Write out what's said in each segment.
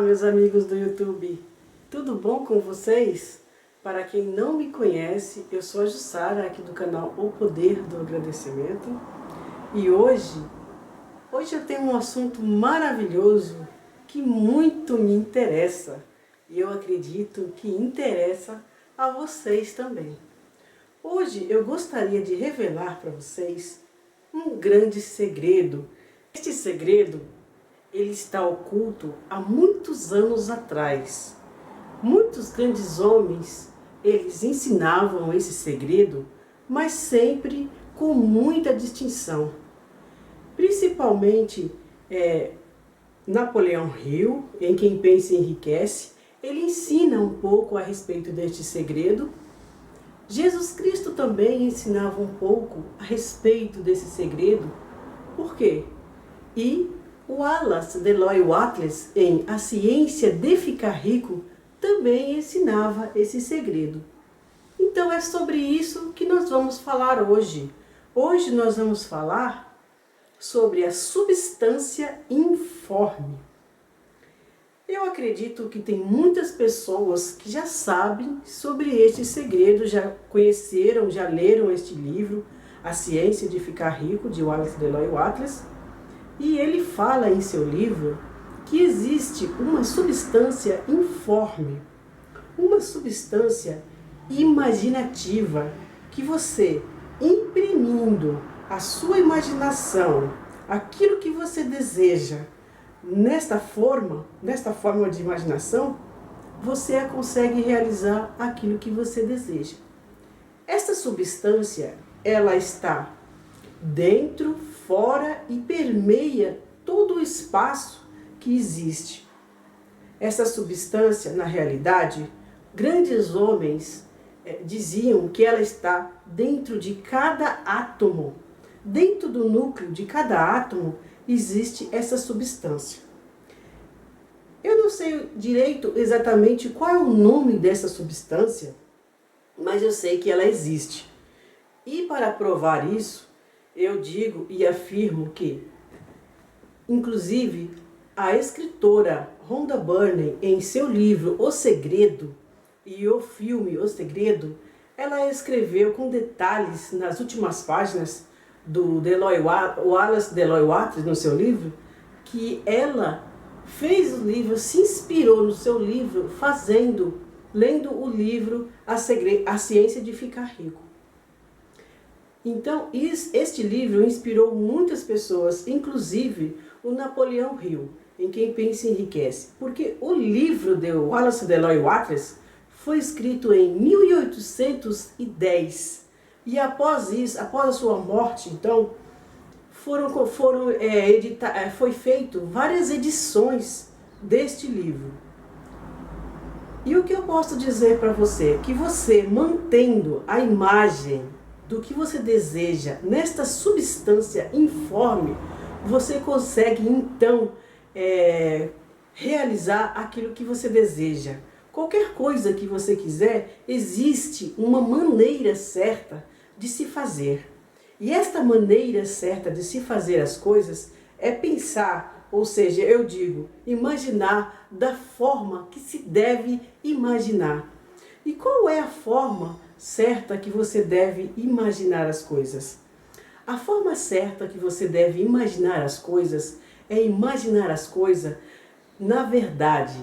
meus amigos do YouTube, tudo bom com vocês? Para quem não me conhece, eu sou a Jussara, aqui do canal O Poder do Agradecimento. E hoje eu tenho um assunto maravilhoso que muito me interessa. E eu acredito que interessa a vocês também. Hoje eu gostaria de revelar para vocês um grande segredo. Este segredo, ele está oculto há muitos anos atrás. Muitos grandes homens, eles ensinavam esse segredo, mas sempre com muita distinção. Principalmente Napoleão Hill, em Quem Pensa Enriquece, ele ensina um pouco a respeito deste segredo. Jesus Cristo também ensinava um pouco a respeito desse segredo. Por quê? E Wallace Deloy Wattles, em A Ciência de Ficar Rico, também ensinava esse segredo. Então é sobre isso que nós vamos falar hoje. Hoje nós vamos falar sobre a substância informe. Eu acredito que tem muitas pessoas que já sabem sobre este segredo, já conheceram, já leram este livro, A Ciência de Ficar Rico, de Wallace Deloy Wattles. E ele fala em seu livro que existe uma substância informe, uma substância imaginativa, que você, imprimindo a sua imaginação, aquilo que você deseja, nesta forma de imaginação, você consegue realizar aquilo que você deseja. Esta substância, ela está dentro, fora e permeia todo o espaço que existe. Essa substância, na realidade, grandes homens diziam que ela está dentro de cada átomo. Dentro do núcleo de cada átomo existe essa substância. Eu não sei direito exatamente qual é o nome dessa substância, mas eu sei que ela existe. E para provar isso, eu digo e afirmo que, inclusive, a escritora Rhonda Byrne, em seu livro O Segredo e o filme O Segredo, ela escreveu com detalhes nas últimas páginas do Wallace Deloy Wattles, no seu livro, que ela fez o livro, se inspirou no seu livro, lendo o livro A Ciência de Ficar Rico. Então, este livro inspirou muitas pessoas, inclusive o Napoleão Hill, em Quem Pensa Enriquece. Porque o livro de Wallace Deloy Wattles foi escrito em 1810. E após isso, após a sua morte, então, foi feito várias edições deste livro. E o que eu posso dizer para você? Que você, mantendo a imagem do que você deseja nesta substância informe, você consegue então realizar aquilo que você deseja. Qualquer coisa que você quiser, existe uma maneira certa de se fazer. E esta maneira certa de se fazer as coisas é pensar, ou seja, eu digo, imaginar da forma que se deve imaginar. E qual é a forma certa que você deve imaginar as coisas? A forma certa que você deve imaginar as coisas é imaginar as coisas na verdade,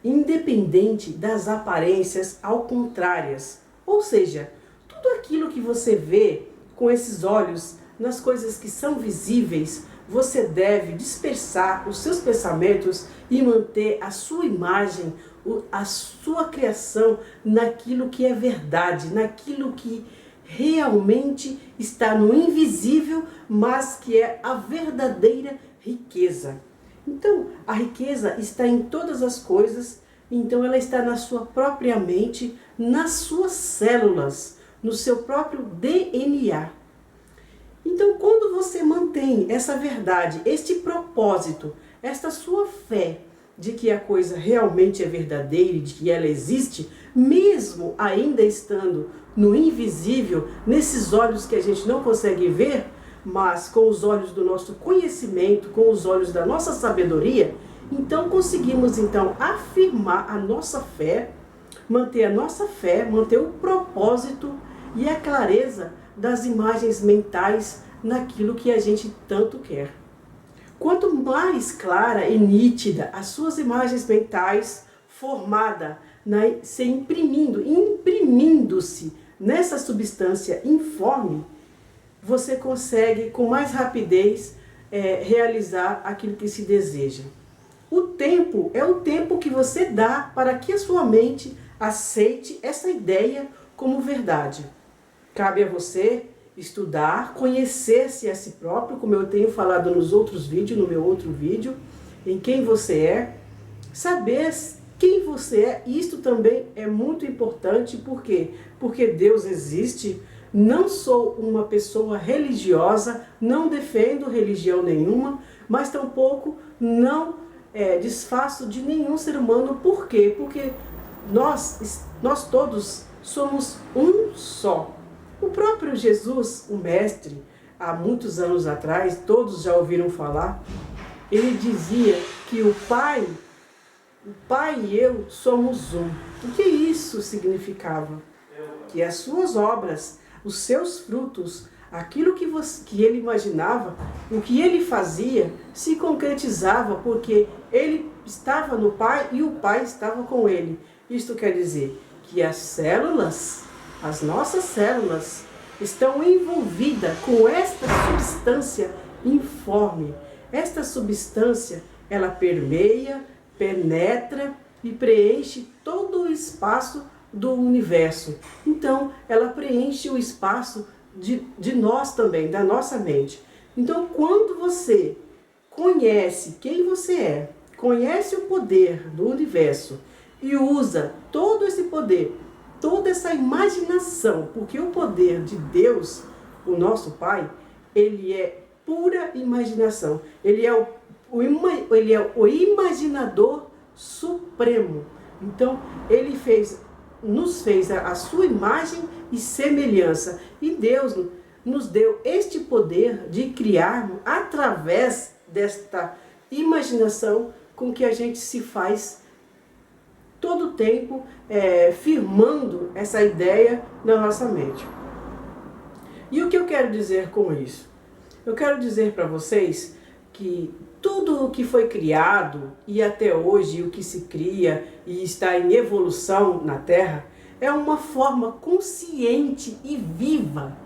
independente das aparências ao contrárias. Ou seja, tudo aquilo que você vê com esses olhos, nas coisas que são visíveis, você deve dispersar os seus pensamentos e manter a sua imagem, a sua criação naquilo que é verdade, naquilo que realmente está no invisível, mas que é a verdadeira riqueza. Então, a riqueza está em todas as coisas, então ela está na sua própria mente, nas suas células, no seu próprio DNA. Então, quando você mantém essa verdade, este propósito, esta sua fé de que a coisa realmente é verdadeira e de que ela existe, mesmo ainda estando no invisível, nesses olhos que a gente não consegue ver, mas com os olhos do nosso conhecimento, com os olhos da nossa sabedoria, Então conseguimos então afirmar a nossa fé, manter o propósito e a clareza das imagens mentais naquilo que a gente tanto quer. Quanto mais clara e nítida as suas imagens mentais, formada, se imprimindo-se nessa substância informe, você consegue com mais rapidez realizar aquilo que se deseja. O tempo é o tempo que você dá para que a sua mente aceite essa ideia como verdade. Cabe a você estudar, conhecer-se a si próprio, como eu tenho falado nos outros vídeos, no meu outro vídeo, em quem você é, saber quem você é. Isto também é muito importante, por quê? Porque Deus existe. Não sou uma pessoa religiosa, não defendo religião nenhuma, mas tampouco não desfaço de nenhum ser humano. Por quê? Porque nós todos somos um só. O próprio Jesus, o Mestre, há muitos anos atrás, todos já ouviram falar, ele dizia que o Pai e eu somos um. O que isso significava? Que as suas obras, os seus frutos, aquilo que ele imaginava, o que ele fazia, se concretizava porque ele estava no Pai e o Pai estava com ele. Isto quer dizer que as nossas células, estão envolvidas com esta substância informe. Esta substância, ela permeia, penetra e preenche todo o espaço do universo. Então, ela preenche o espaço de nós também, da nossa mente. Então, quando você conhece quem você é, conhece o poder do universo e usa todo esse poder, toda essa imaginação, porque o poder de Deus, o nosso Pai, ele é pura imaginação. Ele é o imaginador supremo. Então, ele nos fez a sua imagem e semelhança. E Deus nos deu este poder de criarmos através desta imaginação com que a gente se faz todo o tempo firmando essa ideia na nossa mente. E o que eu quero dizer com isso? Eu quero dizer para vocês que tudo o que foi criado e até hoje o que se cria e está em evolução na Terra é uma forma consciente e viva.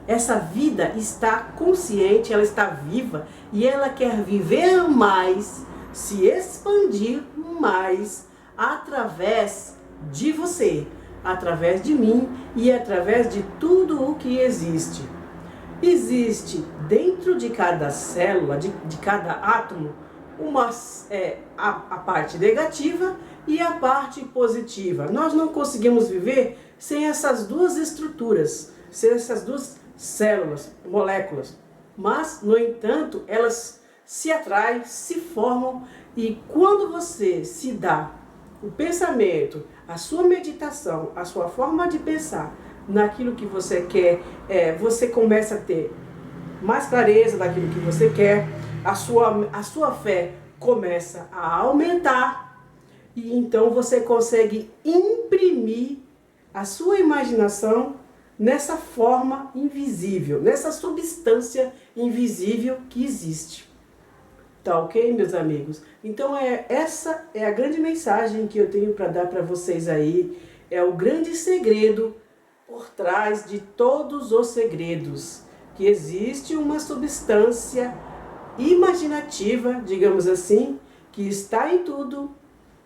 Essa vida está consciente, ela está viva e ela quer viver mais, se expandir mais através de você, através de mim e através de tudo o que existe. Existe dentro de cada célula, de cada átomo, a parte negativa e a parte positiva. Nós não conseguimos viver sem essas duas estruturas, sem essas duas células, moléculas. Mas, no entanto, elas se atraem, se formam e quando você se dá o pensamento, a sua meditação, a sua forma de pensar naquilo que você quer, você começa a ter mais clareza daquilo que você quer, a sua fé começa a aumentar e então você consegue imprimir a sua imaginação nessa forma invisível, nessa substância invisível que existe. Tá ok, meus amigos? Então essa é a grande mensagem que eu tenho para dar para vocês aí. É o grande segredo por trás de todos os segredos. Que existe uma substância imaginativa, digamos assim, que está em tudo,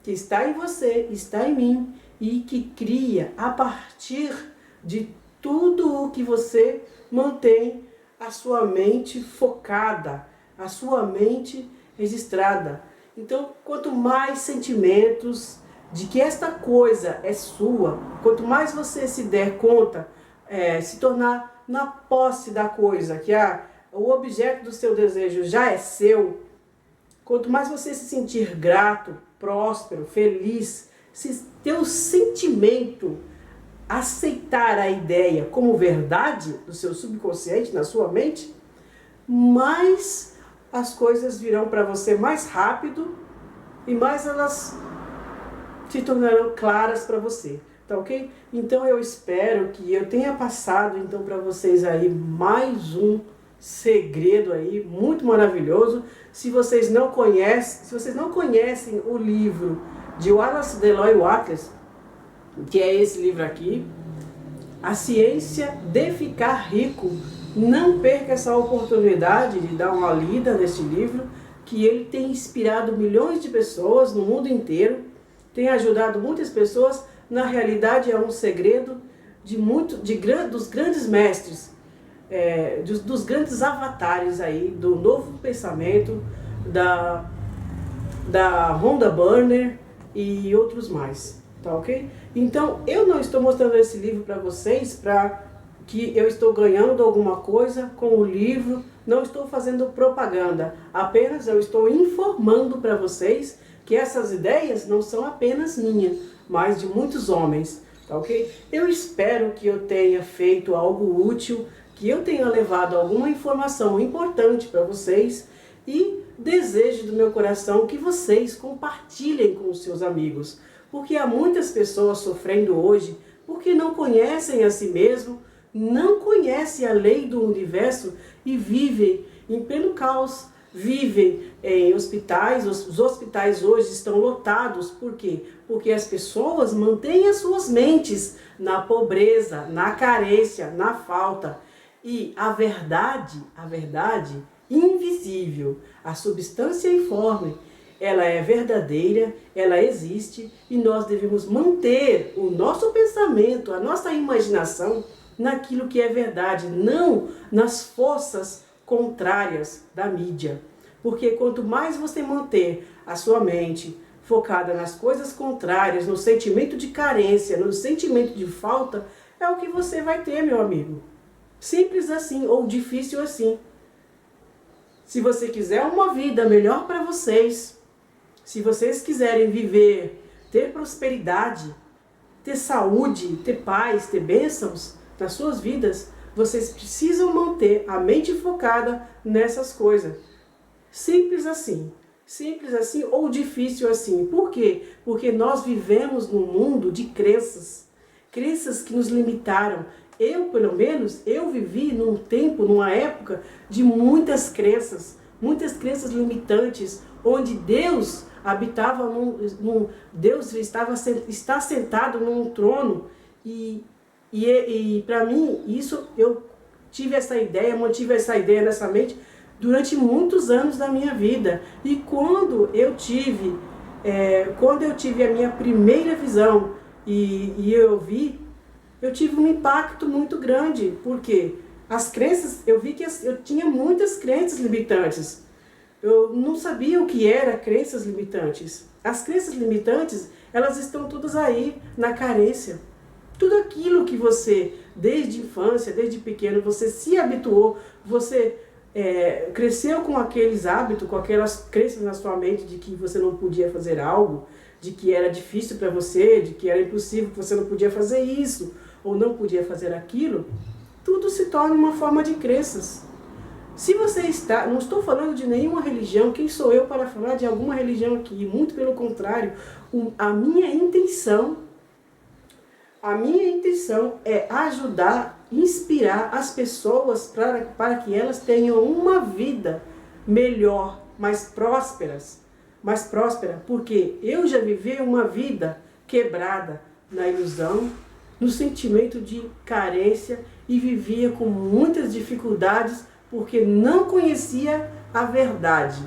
que está em você, está em mim e que cria a partir de tudo o que você mantém a sua mente focada, a sua mente registrada. Então, quanto mais sentimentos de que esta coisa é sua, quanto mais você se der conta, se tornar na posse da coisa, que o objeto do seu desejo já é seu, quanto mais você se sentir grato, próspero, feliz, se ter o sentimento, aceitar a ideia como verdade do seu subconsciente, na sua mente, mais as coisas virão para você mais rápido e mais elas se tornarão claras para você, tá ok? Então eu espero que eu tenha passado então para vocês aí mais um segredo aí muito maravilhoso. Se vocês não conhecem o livro de Wallace Deloy Wattles, que é esse livro aqui, A Ciência de Ficar Rico, não perca essa oportunidade de dar uma lida nesse livro, que ele tem inspirado milhões de pessoas no mundo inteiro, tem ajudado muitas pessoas. Na realidade é um segredo dos grandes mestres, dos grandes avatares aí do novo pensamento, da Rhonda Byrne e outros mais, tá ok? Então eu não estou mostrando esse livro para vocês para que eu estou ganhando alguma coisa com o livro, não estou fazendo propaganda, apenas eu estou informando para vocês que essas ideias não são apenas minhas, mas de muitos homens, tá ok? Eu espero que eu tenha feito algo útil, que eu tenha levado alguma informação importante para vocês e desejo do meu coração que vocês compartilhem com os seus amigos, porque há muitas pessoas sofrendo hoje porque não conhecem a si mesmo, não conhecem a lei do universo e vivem em pleno caos, vivem em hospitais. Os hospitais hoje estão lotados. Por quê? Porque as pessoas mantêm as suas mentes na pobreza, na carência, na falta. E a verdade invisível, a substância informe, ela é verdadeira, ela existe e nós devemos manter o nosso pensamento, a nossa imaginação naquilo que é verdade, não nas forças contrárias da mídia. Porque quanto mais você manter a sua mente focada nas coisas contrárias, no sentimento de carência, no sentimento de falta, é o que você vai ter, meu amigo. Simples assim, ou difícil assim. Se você quiser uma vida melhor para vocês, se vocês quiserem viver, ter prosperidade, ter saúde, ter paz, ter bênçãos nas suas vidas, vocês precisam manter a mente focada nessas coisas. Simples assim ou difícil assim. Por quê? Porque nós vivemos num mundo de crenças que nos limitaram. Eu, pelo menos, eu vivi num tempo, numa época de muitas crenças limitantes, onde Deus habitava Deus está sentado num trono e para mim, isso eu mantive essa ideia nessa mente durante muitos anos da minha vida. E quando eu tive a minha primeira visão e eu tive um impacto muito grande, porque as crenças, eu vi que eu tinha muitas crenças limitantes. Eu não sabia o que era crenças limitantes. As crenças limitantes, elas estão todas aí na carência. Tudo aquilo que você, desde infância, desde pequeno, você se habituou, você cresceu com aqueles hábitos, com aquelas crenças na sua mente de que você não podia fazer algo, de que era difícil para você, de que era impossível, que você não podia fazer isso, ou não podia fazer aquilo, tudo se torna uma forma de crenças. Se você não estou falando de nenhuma religião, quem sou eu para falar de alguma religião aqui? Muito pelo contrário, a minha intenção é ajudar, inspirar as pessoas para que elas tenham uma vida melhor, mais próspera, porque eu já vivi uma vida quebrada na ilusão, no sentimento de carência e vivia com muitas dificuldades porque não conhecia a verdade.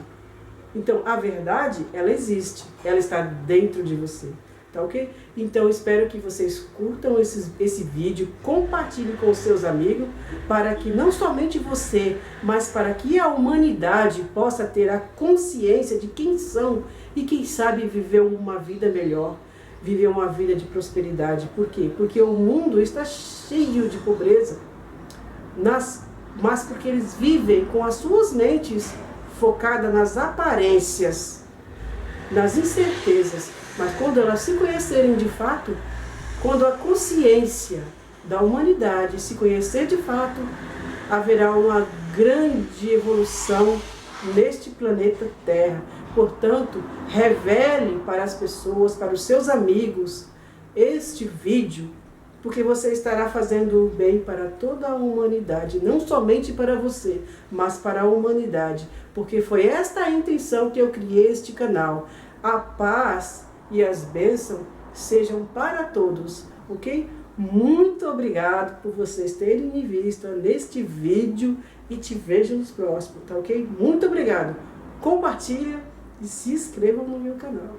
Então a verdade, ela existe, ela está dentro de você. Tá ok? Então eu espero que vocês curtam esse vídeo, compartilhem com os seus amigos, para que não somente você, mas para que a humanidade possa ter a consciência de quem são e quem sabe viver uma vida melhor, viver uma vida de prosperidade. Por quê? Porque o mundo está cheio de pobreza, mas porque eles vivem com as suas mentes focadas nas aparências, nas incertezas. Mas quando elas se conhecerem de fato, quando a consciência da humanidade se conhecer de fato, haverá uma grande evolução neste planeta Terra. Portanto, revele para as pessoas, para os seus amigos, este vídeo, porque você estará fazendo o bem para toda a humanidade, não somente para você, mas para a humanidade, porque foi esta a intenção que eu criei este canal. A paz e as bênçãos sejam para todos, ok? Muito obrigado por vocês terem me visto neste vídeo e te vejo nos próximos, tá ok? Muito obrigado. Compartilha e se inscreva no meu canal.